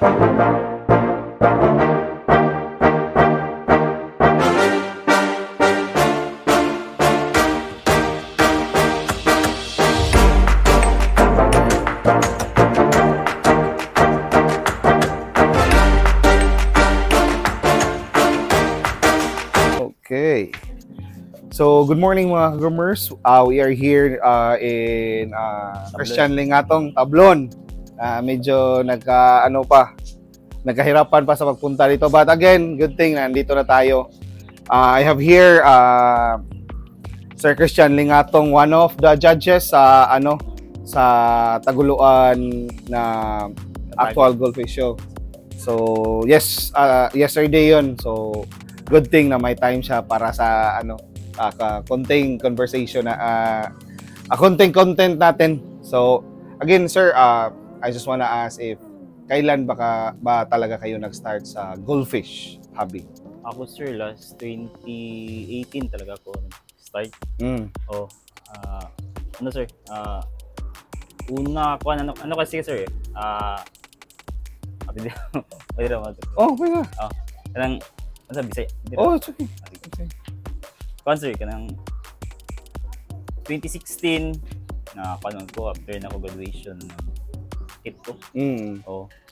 Okay. So, good morning mga groomers. We are here in Christian Lingatong, Tablon. Medyo nagkahirapan pa sa pagpunta dito. But again, good thing nandito na tayo. I have here Sir Christian Lingatong, one of the judges sa sa Taguluan na actual Goldfish Show. So, yes, yesterday yun. So, good thing na may time siya para sa konting conversation na konting content natin. So again sir, I just wanna ask if kailan ba talaga kayo nag-start sa goldfish hobby? Ako sir, last 2018 talaga ako nag-start. Sir, una ko ano kasi sir, pwede naman. Pwede. Kanang sabi say. It's okay. Sir, kanang 2016 na kanon ko after na ko graduation hit ko.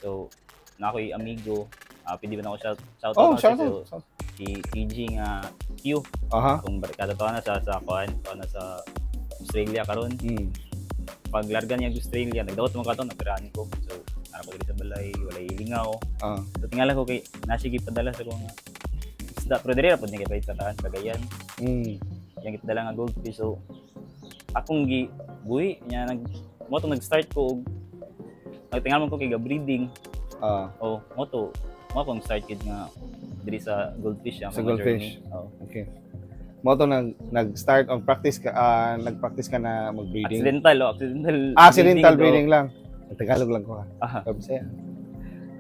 So na ako'y amigo, pwede ba na ako shout out si TG nga Q. Kung barkada to na sa Australia karon. Pag larga niya Australia, nagdawat mo katon napiraan ko. So ara ko dito sa balay, walay lingaw. So tingala ko kay nasigi padala sa mga isda, pero diri ra pud ni kay sa tahan Cagayan. Yang kita nga goldfish. So akong buhi nya nag-start ko nagtingal man ko kay breeding. Mo akong start kid nga diri sa goldfish ang sa goldfish. Okay. Mo to nag-start on practice ka nag-practice ka na mag-breeding. Accidental breeding lang. Tagalog lang ko ha.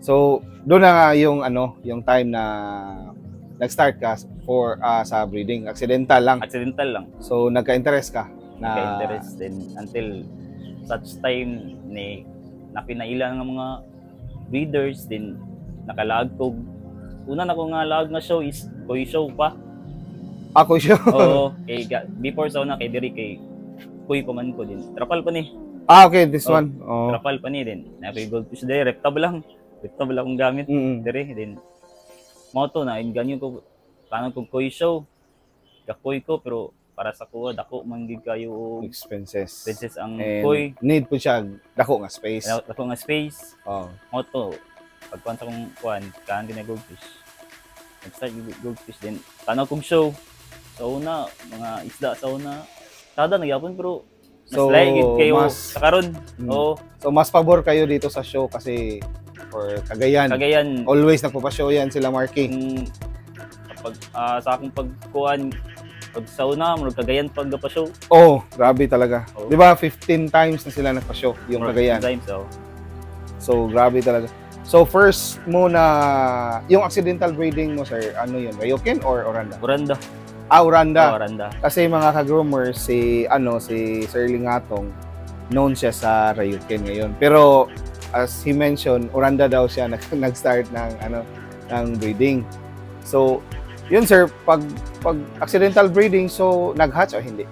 So doon na nga yung time na nag-start ka sa breeding. Accidental lang. So nagka-interest ka na nagka-interest din until such time ni napinailan ng mga breeders din nakalaag ko. Una na ko nga laag na show is Koi Show pa. Koi Show? Oo. Before sa una kay diri kay Koi pa man ko din. Trapal pa ni. Okay, this one. Trapal pa ni din. Napi goldfish diri reptable lang akong gamit diri din. Moto na ganyo ko plano ko Koi Show. Kakoy ko pero para sa kuha dako man gid kayo expenses ang and koi. Need po siya dako nga space. Moto pagkuan sa kong kuan kaan gina goldfish. Nag-start goldfish din. Plano kong show. Sa una mga isda sa una tada nagyapon pero mas laigid kayo sa karon. So mas pabor kayo dito sa show kasi for Cagayan. Always nagpapa-show yan sila Marky. Kapag sa akong pagkuhan, pag sauna, murag Cagayan pagpa-show. Grabe talaga. Di ba 15 times na sila nagpa-show yung Cagayan. So grabe talaga. So first mo na yung accidental breeding mo sir, ano yun? Ryukin or Oranda? Oranda. Oranda. Kasi mga ka-groomers si Sir Lingatong known siya sa Ryukin ngayon. Pero as he mentioned, Oranda daw siya nag-start ng breeding. So, yun sir, pag accidental breeding, so nag-hatch o hindi?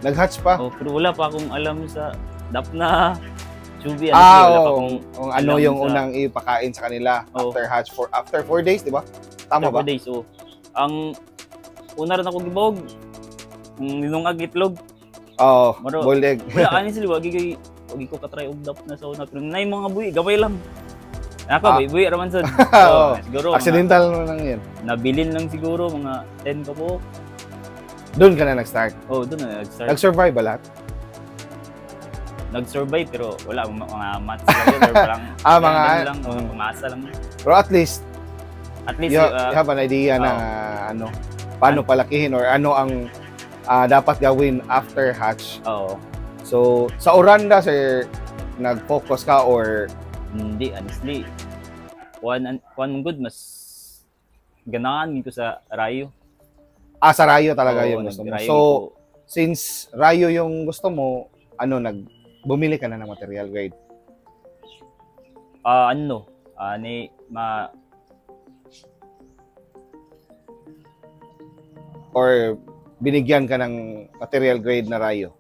Nag-hatch pa? Pero wala pa akong alam sa dapna, chubi. Ano yung unang ipakain sa kanila after hatch, after 4 days, di ba? Tama ba? 4 days, Ang una rin ako gibog, ninungag itlog. Boiled egg. Wala kanin sila, wagi ko katry og dap na sa una. Pero na yung mga buhi, gabay lang. Buhi raman sa. Siguro accidental lang yan. Nabilin lang siguro, mga 10 ka po. Doon ka na nag-start? Doon na nag-start. Nag-survive ba lahat? Nag-survive pero wala, mga months lang. Parang lang, umasa lang. Pero at least you have an idea na paano palakihin or ano ang dapat gawin after hatch. So, sa Oranda, sir, nag-focus ka or hindi, honestly. One good, mas ganahan ko sa Rayo. Sa Rayo talaga yung gusto mo. So, since Rayo yung gusto mo, bumili ka na ng material grade? Ni or binigyan ka ng material grade na rayo?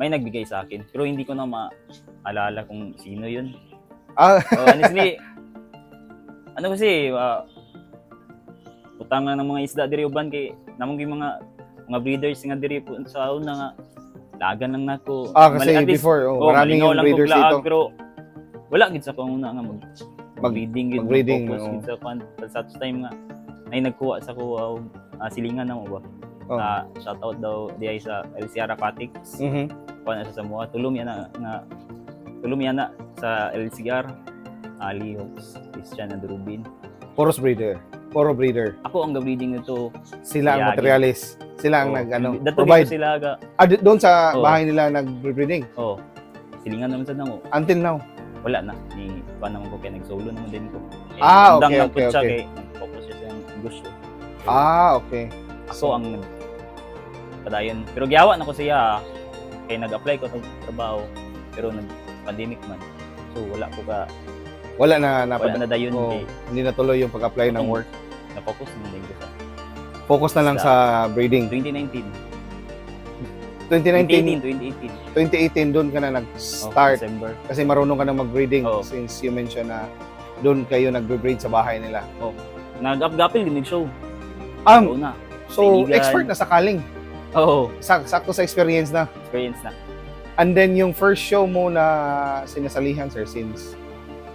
may nagbigay sa akin, pero hindi ko na maalala kung sino yun. Honestly, ano kasi, utang ng mga isda diri uban kay namong mga breeders nga diri po sa una nga lagan lang nako. Kasi before maraming yung breeders dito. Pero wala gid sa panguna nga mag-breeding gid, focus gid sa time nga ay nagkuha sa ko silingan na mo ba. Shout out daw diay sa LCR Aquatics. Kuha na sa Samoa, tulong yan na sa LCR, Ali Hawks, Christian and Rubin. Puro breeder. Ako ang breeding nito. Sila ang materialist. Sila ang provide. Sila doon sa bahay nila nag-breeding? Silingan naman sa namo. Until now? Wala na. Kuha naman ko kaya nag-solo naman din ko. Okay. Kaya focus siya sa gusto. Okay. Ako ang padayon. Pero giyawa na ko siya. Kaya nag-apply ko ng trabaho. Pero nag-pandemic man. So wala na dayon. Hindi natuloy yung pag-apply ng work. Na-focus naman din ko sa focus na lang sa breeding. 2019. 2018 doon ka na nag-start. December. Kasi marunong ka na mag-breeding since you mentioned na doon kayo nag-breed sa bahay nila. Nag-upgapil din show. So expert na sa kaling. Sakto sa experience na. And then yung first show mo na sinasalihan, sir, since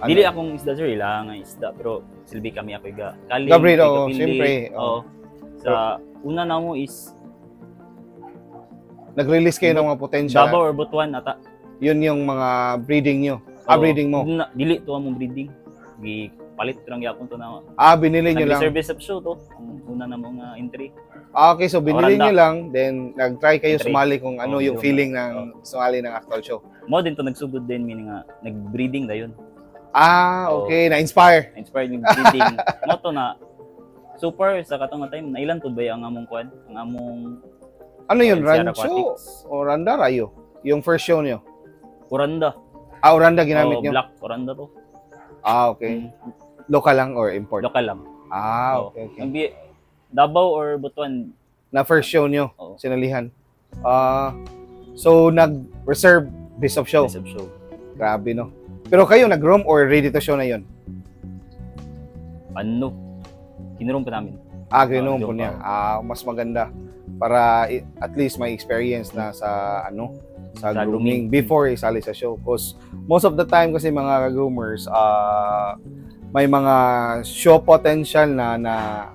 dili akong isda, sir, ilang isda, pero silbi kami ako kaling. Gabriel, siyempre. Sa una na mo is nag-release kayo ng mga potential. Davao or Butuan ata. Yun yung mga breeding nyo. Breeding mo. Dili to among breeding. Palit lang yapon to na. Binili nyo lang. Service of show to. Ang una na mga entry. Okay, so binili nyo lang, then nag-try kayo sumali kung ano yung feeling ng sumali ng actual show. Mo din to nagsugod din, meaning nga nag-breeding dayon. Okay, na-inspire. Na-inspire yung breeding. Mo to na super sa katong time na ilan to ba ang among kwan? Ang among ano yun, rancho o randa rayo? Yung first show niyo? Oranda. Oranda ginamit niyo? Black Oranda to. Okay. Local lang or import? Local lang. Okay. Davao or Butuan? Na first show niyo, sinalihan. So nag-reserve best of show? Best of show. Grabe, no? Pero kayo nag-roam or ready to show na yun? Kinurom pa namin. Ginurom po niya. Mas maganda para at least may experience na sa sa grooming before isali sa show. Because most of the time kasi mga groomers may mga show potential na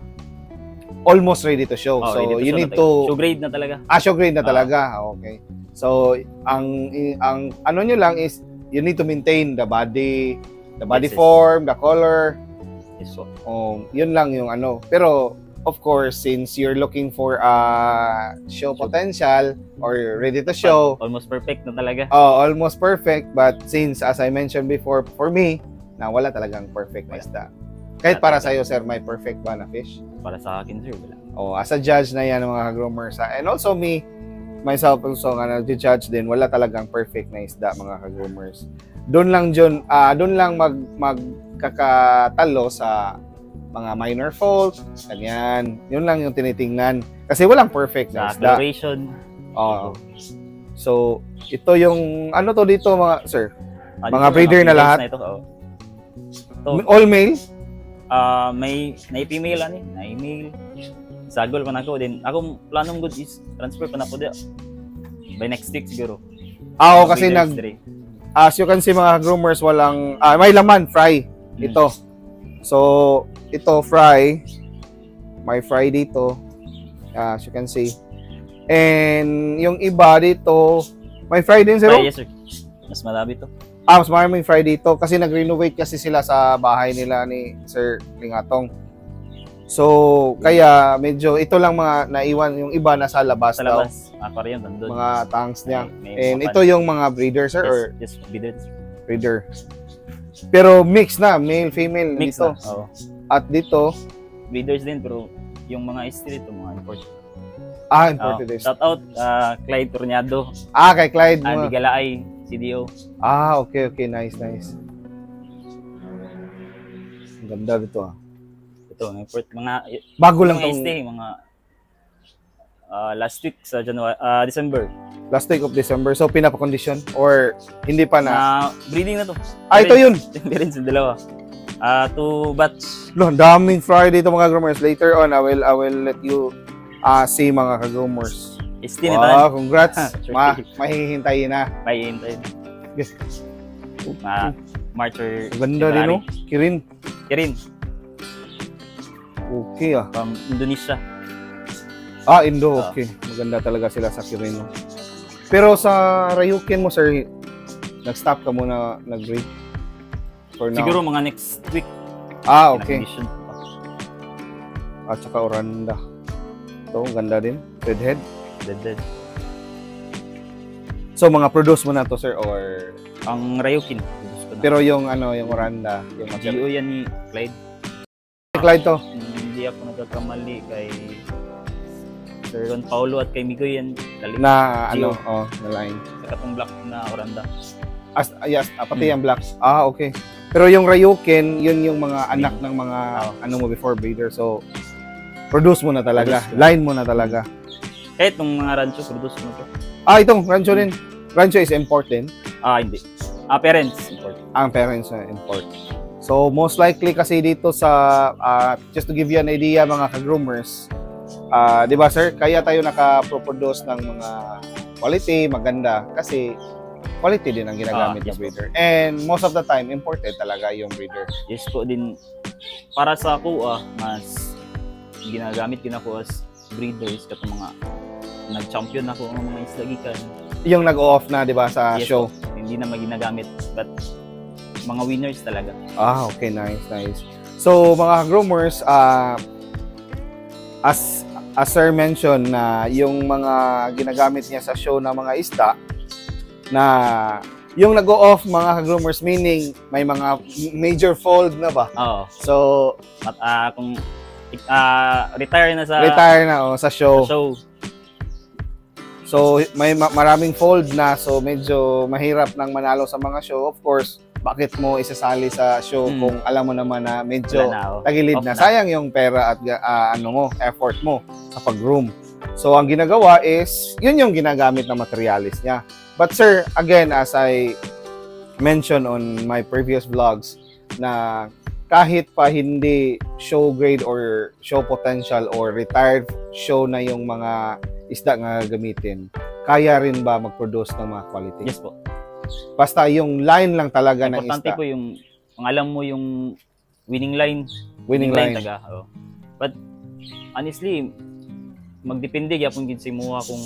almost ready to show. So you need to show grade na talaga. Show grade na talaga. Okay. So ang ano nyo lang is you need to maintain the body form, the color. Yun lang yung Pero of course, since you're looking for show potential or ready to show, almost perfect na talaga. Almost perfect, but since as I mentioned before, for me, na wala talagang perfect na isda. Kahit para sa iyo, sir, may perfect ba na fish? Para sa akin, sir, wala. As a judge na yan ng mga groomers. And also myself also nga nag-judge din, wala talagang perfect na isda mga ka-groomers. Doon lang magkakatalo sa mga minor faults, ganyan. Yun lang yung tinitingnan. Kasi walang perfect na isda. Coloration. So, ito yung, to dito mga, sir? Mga breeder na lahat? All male? May female male. Sagol pa na ako. Then, akong planong good is transfer pa na po dia. By next week siguro. Kasi as you can see mga groomers, walang, may laman, fry. Ito. So, ito, fry. May fry dito. As you can see. And, yung iba dito, may fry din, sir? Yes, sir. Mas marami to. Mas maraming fry dito. Kasi nag-renovate kasi sila sa bahay nila ni Sir Lingatong. So, kaya medyo ito lang mga naiwan, yung iba nasa labas daw. Sa labas. Aquarium nandun. Mga tanks niya. And ito yung mga breeder, sir? Yes, breeder. Breeder. Pero mix na, male, female mix dito. Na. At dito, breeders din, pero yung mga street, mga import. imported. Shout out, Clyde Tornado. Kay Clyde. Andy Galaay, CDO. Okay. Nice. Ang ganda dito ah. Ito, import mga Bago lang mga tong stay, mga last week sa December. last week of December. So pinapa-condition or hindi pa na? Breeding na to. Ito yun. Parents sa dalawa. To batch. Lo, daming Friday ito mga groomers. Later on, I will let you see mga ka-groomers. Wow, congrats. Mahihintayin na. Mahihintayin. Yes. March or ganda din, no? Kirin. Okay ah. From Indonesia. Indo. Okay. Maganda talaga sila sa Kirin. No? Pero sa Ryukin mo, sir, nag-stop ka muna nag-breed? For now? Siguro mga next week. Okay. At saka Oranda. Ito, ganda din. Redhead. Dead. So, mga produce mo na to, sir, or? Ang Ryukin. Pero yung yung Oranda, yung GO yan ni Clyde. Clyde to? Hindi ako nagkakamali kay Sir Ron Paulo at kay Migoy yan. Na line. Saka itong black na Oranda. Yes, pati yung black. Okay. Pero yung Ryukin, yun yung mga anak ng mga mo before breeder. So, produce mo na talaga. Line mo na talaga. Kahit itong mga rancho, produce mo to. Itong rancho rin. Rancho is important. Hindi. Parents import. Ang parents na import. So, most likely kasi dito sa, just to give you an idea mga ka-groomers, di ba sir, kaya tayo naka-produce ng mga quality, maganda, kasi quality din ang ginagamit ng breeder. And most of the time, imported talaga yung breeder. Yes po din. Para sa ako, mas ginagamit din ako as breeders katong mga nag-champion ako ng mga isla gikan. Yung nag-off na, di ba, sa show? Po. Hindi na maginagamit, but mga winners talaga. Okay, nice. So, mga groomers, as sir mentioned na yung mga ginagamit niya sa show na mga isda, na yung nag-off mga groomers, meaning may mga major fold na ba? Oo. So, kung retire na sa show. So, may maraming fold na, so medyo mahirap nang manalo sa mga show. Of course, bakit mo isasali sa show kung alam mo naman na medyo tagilid na? Sayang yung pera at effort mo sa pag-groom. So, ang ginagawa is, yun yung ginagamit na materialis niya. But sir, again, as I mentioned on my previous vlogs, na kahit pa hindi show grade or show potential or retired show na yung mga isda nga gamitin, kaya rin ba mag-produce ng mga quality? Yes po. Basta yung line lang talaga ng isda. Importante po yung, alam mo yung winning line. Winning line. Taga. But honestly, magdepende gyapon gid sa imuha kung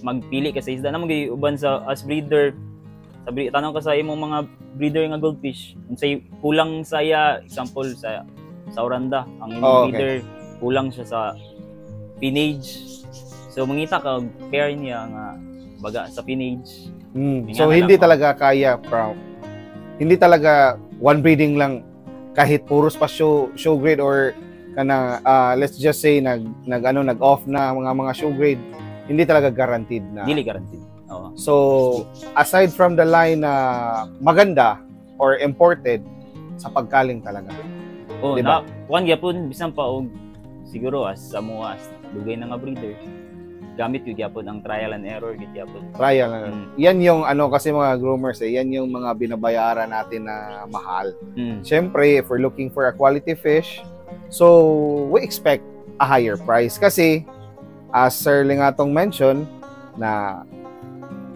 magpili ka sa isda. Namang uban sa as breeder, tanong ka sa imong mga breeder nga goldfish, unsay kulang sa example sa Oranda, ang imong breeder kulang siya sa pinage. So mangita ka pair niya nga baga sa pinage. So hindi talaga kaya hindi talaga one breeding lang kahit puros pa show grade or kana let's just say nag-off na mga show grade, hindi talaga guaranteed na. Dili guaranteed. Oo. So aside from the line na maganda or imported, sa pagkaling talaga. Diba? Kuan gyapon bisan pa og siguro as dugay na nga breeder, gamit yung gyapon ang trial and error gyapon. Trial and yan yung kasi mga groomers yan yung mga binabayaran natin na mahal. Siyempre, if we're looking for a quality fish, so we expect a higher price kasi as Sir Lingatong mentioned na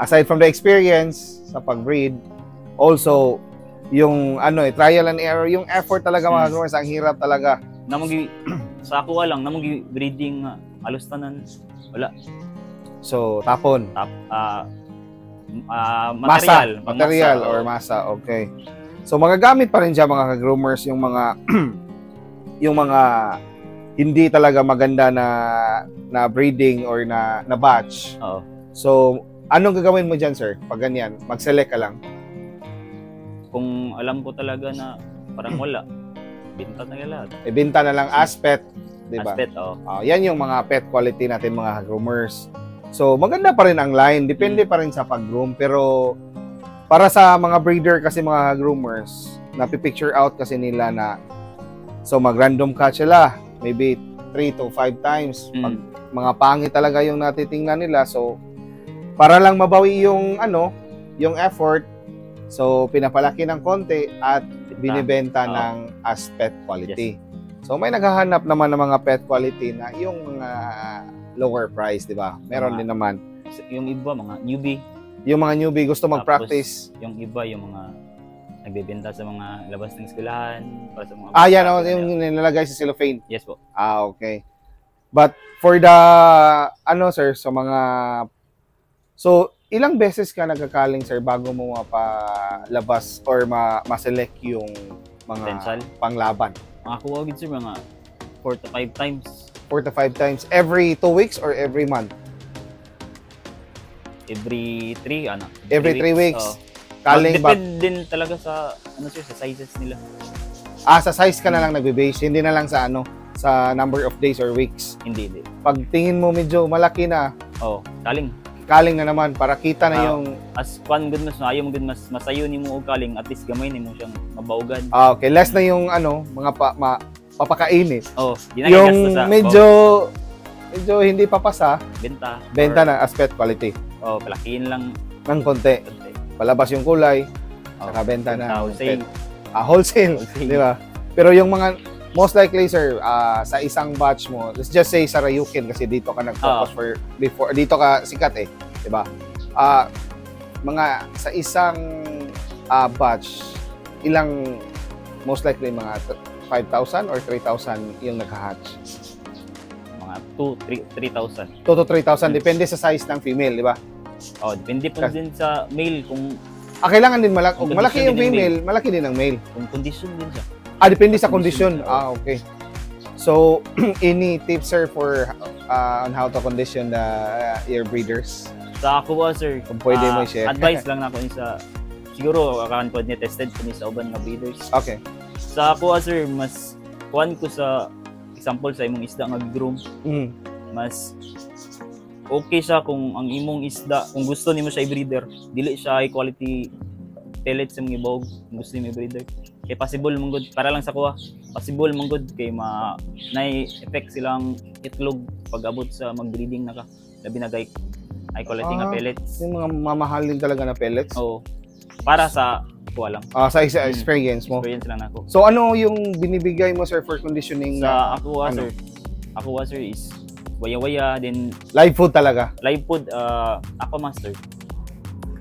aside from the experience sa pag-breed, also yung trial and error, yung effort talaga mga groomers, ang hirap talaga. Sa ako lang, namang breeding halos tanan wala. So, tapon. Material or masa. Okay. So, magagamit pa rin siya mga ka-groomers yung mga yung mga hindi talaga maganda na breeding or na batch. Oo. So, anong gagawin mo diyan, sir? Pag ganyan, mag-select ka lang. Kung alam ko talaga na parang wala, binta na lahat. Ibenta na lang as pet, di ba? As pet, yan yung mga pet quality natin mga groomers. So, maganda pa rin ang line. Depende pa rin sa pag-groom. Pero, para sa mga breeder kasi mga groomers, napipicture out kasi nila na so mag-random catch sila. Maybe 3 to 5 times. Pag mga pangit talaga yung natitingnan nila. So, para lang mabawi yung yung effort, so pinapalaki ng konti at binibenta ng as pet quality. Yes. So, may naghahanap naman ng mga pet quality na yung mga lower price, di ba? Meron din naman. Yung iba, mga newbie. Yung mga newbie gusto mag-practice. Yung iba, yung mga nagbebenta sa mga labas ng eskwelahan, para sa mga yan yung nilalagay sa cellophane. Yes po. Okay. But for the sir, sa mga ilang beses ka nagkakaling sir bago mo mapalabas or ma-select yung mga potential panglaban? Mga kuha gid sir mga 4 to 5 times. 4 to 5 times every 2 weeks or every month? Every 3 Every 3 weeks. Kaling depende din talaga sa sir, sa sizes nila. Sa size ka na lang nagbe-base, hindi na lang sa sa number of days or weeks. Hindi. Pag tingin mo medyo malaki na, kaling na naman para kita na yung as good mas maayo mo good mas masayo nimo og kaling, at least gamay nimo siyang mabaugan. Okay, less na yung mga papakainit. Yung medyo hindi papasa, benta na as pet quality. Palakihin lang ng konti. Palabas yung kulay, saka benta na wholesale, di ba? Pero yung mga most likely sir, sa isang batch mo, let's just say sa Ryukin kasi dito ka nag-focus before dito ka sikat di ba? Mga sa isang batch, ilang most likely mga 5,000 or 3,000 yung nagka-hatch? Mga 3,000. 2 to 3,000 depende sa size ng female, di ba? Depende po din sa male kung kailangan din malaki yung female, malaki din ang male. Kung condition din siya. Depende sa condition. Okay. So, any tips sir for on how to condition your breeders? Sa ako sir, kung pwede mo share. Advice lang na ko sa siguro akan ko niya tested ko sa uban nga breeders. Okay. Sa ako sir, mas kuan ko sa example sa imong isda nga groom. Mas okay siya kung ang imong isda, kung gusto nimo siya i-breeder, dili siya high quality pellets sa mga ibog, kung gusto nimo i-breeder. Kay possible mong good, para lang sa kuha, possible mong good kay na-effect silang itlog pag abot sa mag-breeding na ka. Labi na high quality nga pellets. Yung mga mamahalin talaga na pellets? Para sa kuha lang. Sa experience mo? Experience lang ako. So ano yung binibigay mo sir for conditioning? Sa ako sir is waya-waya, then live food talaga? Live food, Aquamaster.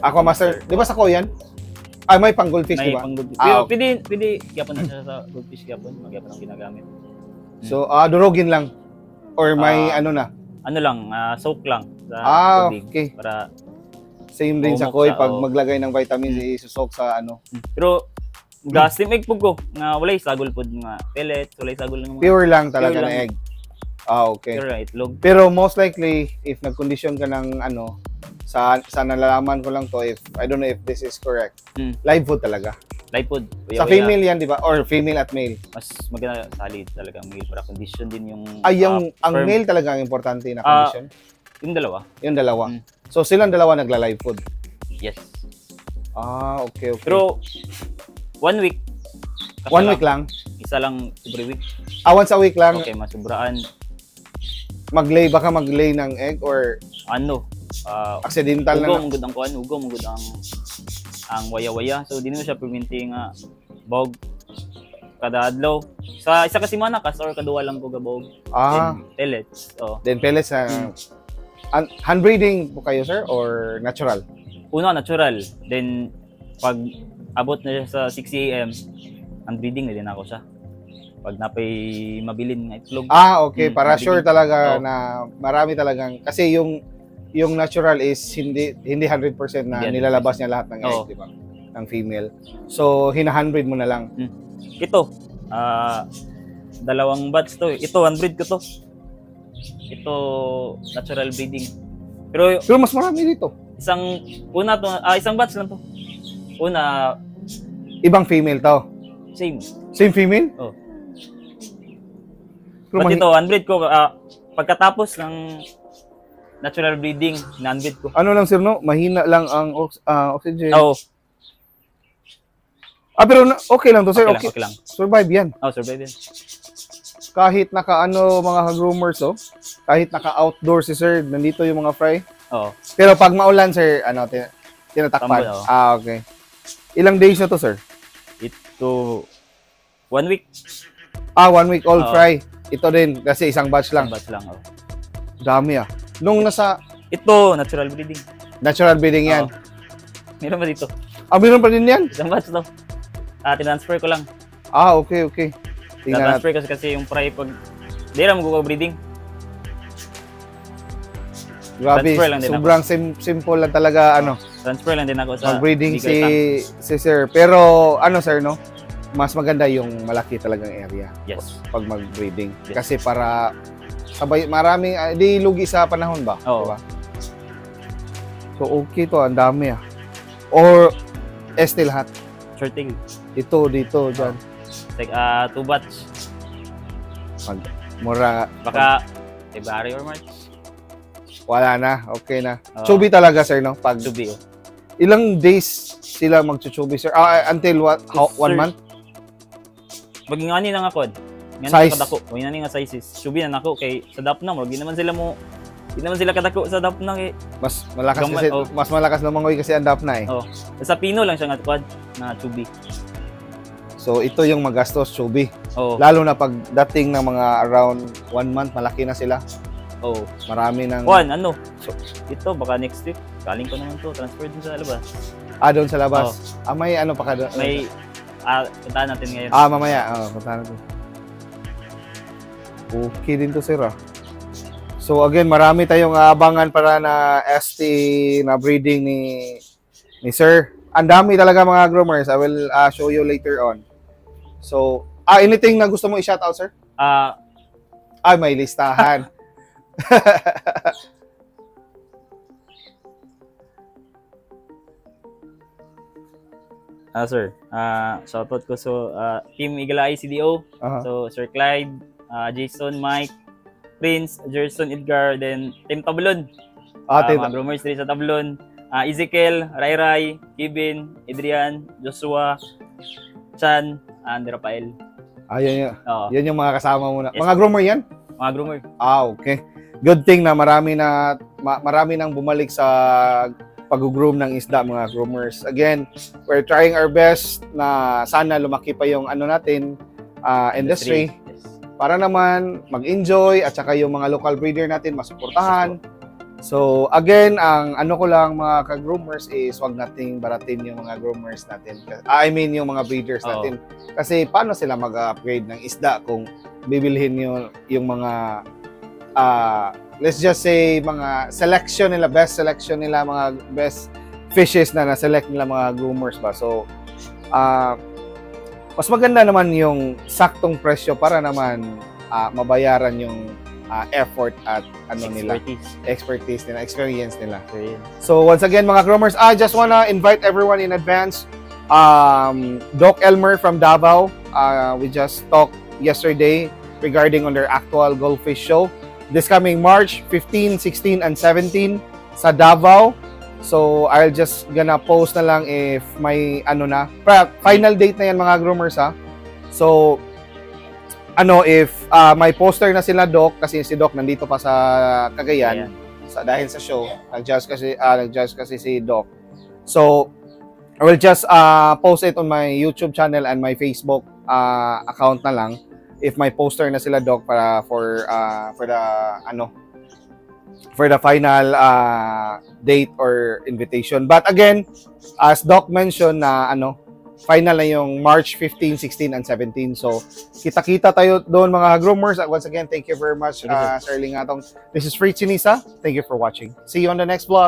Aquamaster? Di ba sa Koyan? May pang goldfish, di ba? May pang goldfish. Pero pwede, yapon na siya sa goldfish yapon. Magyapon ang ginagamit. So, durugin lang? Or may soak lang sa tubig. Okay. Para same din sa koi, pag maglagay ng vitamins, isusok sa Pero, steam egg po ko, nga walay sagol po nga pellets, walay sagol ng mga... Pure lang talaga na egg. Okay. Pure itlog. Pero most likely, if nag-condition ka ng sa nalalaman ko lang to, if I don't know if this is correct, live food talaga. Live food. Sa female yan, di ba? Or female at male? Mas maganda solid talaga ang male para condition din yung... ang male talaga ang importante na condition? Yung dalawa. Yung dalawa. So silang dalawa nagla-live food? Yes. Okay. Pero 1 week. 1 week lang? Isa lang every week. Once a week lang? Okay, masubraan. Baka mag-lay ng egg or accidental na? Ugo mong good ang waya-waya. So, di mo siya perminti nga bog kada adlaw. Sa isa ka semana or kaduwa lang ko gabog. Pellets. Then pellets. Hand breeding po kayo sir or natural? Una, natural. Then, pag abot na siya sa 6 a.m., hand breeding na din ako siya. Pag napay mabilin nga itlog. Okay. Para mabilin. Sure talaga na marami talagang, kasi yung natural is hindi 100% na nilalabas niya lahat ng egg, di ba? Ng female. So, hina-handbreed mo na lang. Ito, dalawang batch to. Ito, handbreed ko to. Ito, natural breeding. Pero mas marami dito. Isang batch lang to. Una, ibang female to? Same female? But ito, handbreed ko, pagkatapos ng natural breeding, na-handbreed ko. Ano lang sir, no? Mahina lang ang oxygen. Pero okay lang to, sir. Okay lang, okay lang. Survive yan. Oh, survive yan. Kahit naka-ano, mga groomers, oh. Kahit naka-outdoor si sir, nandito yung mga fry. Oo. Pero pag maulan, sir, ano, tinatakpan. Tambol, oh. Okay. Ilang days na to, sir? Ito, 1 week. 1 week old Oo. fry. Ito din, kasi isang batch lang. Isang batch lang, oh. Dami, ah. Nung nasa Ito, natural breeding. natural breeding yan. Oo. Meron ba dito? Meron pa din yan? Isang batch daw. Tinransfer ko lang. Okay, okay. Tingnan natin. Transfer kasi yung fry pag di lang mag-breeding. Grabe, transfer lang din sobrang simple lang talaga, ano, Transfer lang din ako sa mag-breeding bigger tank. si sir. Pero, ano, sir, no? Mas maganda yung malaki talagang area. Yes. Pag mag-breeding. Yes. Kasi para sabay, maraming, di lugi sa panahon ba? Oo. Diba? So, okay to, ang dami, ah. Or, este lahat. Short tail. Ito, dito, dyan. Like 2 batch. Mura, Baka February or March. wala na, okay na. Oo. Chubby talaga, sir, no? Pag, To be. ilang days sila mag-chubby, sir? Until what? One Sir, month? Maging ani na nga kod. Size? Kadako. O yun nga sizes. Subi na nako kay sa dap na mo. Di naman sila kadako sa dap na kay. Mas malakas Gamay, kasi, oh. mas malakas na mangoy kasi ang dap na, eh. Oh. Sa pino lang siya nga quad na chubby. So, ito yung magastos, chubby. Oh. Lalo na pag dating ng mga around 1 month, malaki na sila. Oh. Marami ng... Juan, ano? Ito baka next week. Galing ko naman to. Transfer din sa labas. doon sa labas. May ano pa ka doon? May puntahan natin ngayon. Mamaya. Punta natin. Okay din to, sir, ah. So, again, marami tayong aabangan para na ST na breeding ni sir. Ang dami talaga mga groomers. I will show you later on. So, anything na gusto mo i-shoutout, sir? May listahan. Sir, shoutout ko Team Eagle Eye CDO. So, Sir Clyde, Jason, Mike, Prince, Gerson, Edgar, then Team Tablon. Mga groomers din sa Tablon. Ezekiel, Ray, Kevin, Adrian, Joshua, Chan, and Rafael. Yan yung mga kasama mo na. Yes. Mga groomer yan? Mga groomer. Okay. Good thing na marami nang bumalik sa pag-groom ng isda, mga groomers. Again, we're trying our best na sana lumaki pa yung ano natin, industry. Yes. Para naman mag-enjoy at saka yung mga local breeder natin masuportahan. So, again, ang ano ko lang mga ka-groomers is wag nating baratin yung mga groomers natin. I mean, yung mga breeders natin. Kasi paano sila mag-upgrade ng isda kung bibilhin yung mga let's just say mga selection nila, best selection nila, mga best fishes na na-select nila mga groomers ba. So, mas maganda naman yung saktong presyo para naman mabayaran yung effort at expertise nila, experience nila. So once again mga groomers, I just wanna invite everyone in advance. Doc Elmer from Davao, we just talked yesterday regarding on their actual goldfish show. This coming March 15, 16, and 17 sa Davao. So I'll just gonna post na lang if may final date na yan mga groomers, ha. So if may poster na sila Doc, kasi si Doc nandito pa sa Cagayan, dahil sa show, nag-judge kasi si Doc. So I will just post it on my YouTube channel and my Facebook account na lang if may poster na sila Doc para for the final date or invitation. But again, as Doc mentioned na final na yung March 15, 16, and 17. So, kita-kita tayo doon mga groomers. Once again, thank you very much, Sir Lingatong. This is Free Chinisa. Thank you for watching. See you on the next vlog.